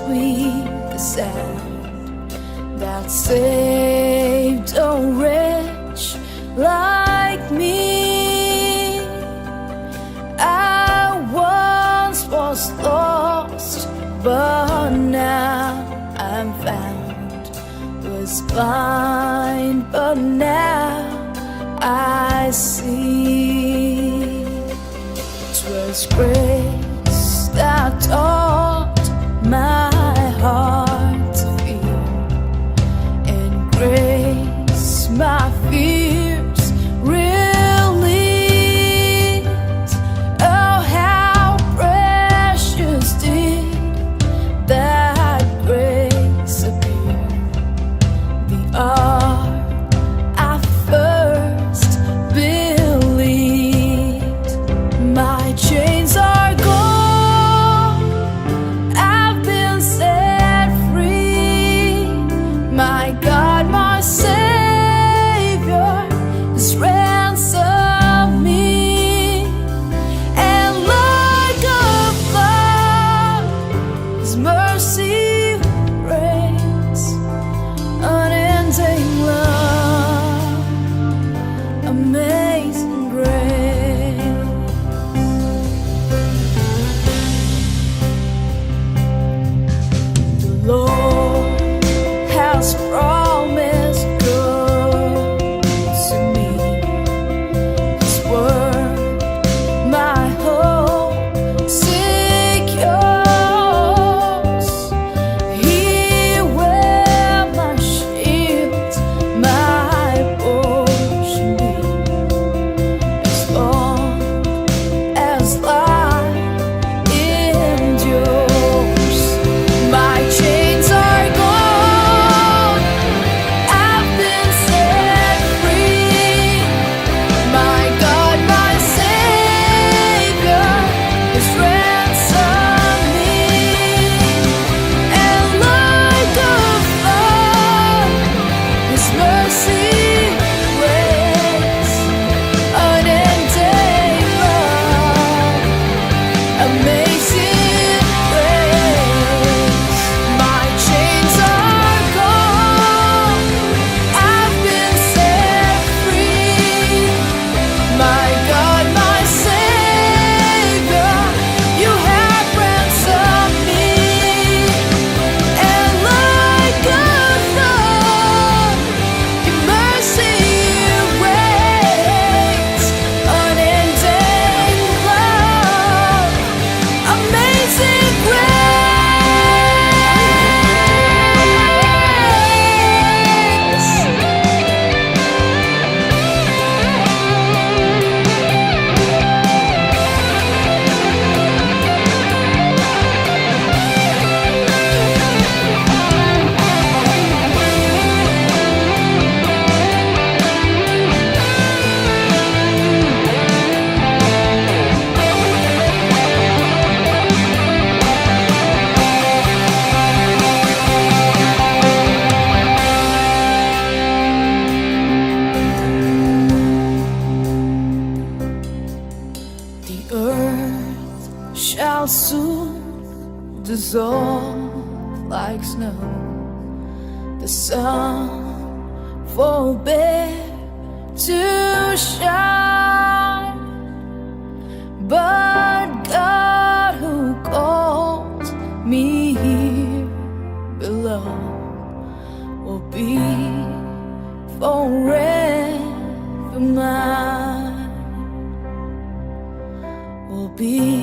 sweet the sound that saved a wretch like me. I once was lost, but now I'm found. Was blind, but now I see. 'Twas grace that taught my heart to feel, and grace my fears relieved. Oh, how precious did that grace appear, the hour I first believed. My chains are gone, I've been set free. My God, my Savior has ransomed me, and like a flood, His mercy reigns, unending love, amazing grace. The Lord has promised good to me. His word, my hope secures. He will my shield, my portion be, as long as life endures. My chains are gone, I've been set free. My God, my Savior has ransomed me, and like a flood, His mercy reigns, unending love, amazing grace. My chains are gone, I've been set free. My God, my Savior, You have ransomed me, and like a flood, Your mercy reigns, unending love, amazing grace. The earth shall soon dissolve like snow. The sun forbear to shine, but God who called me here below will be forever mine, will be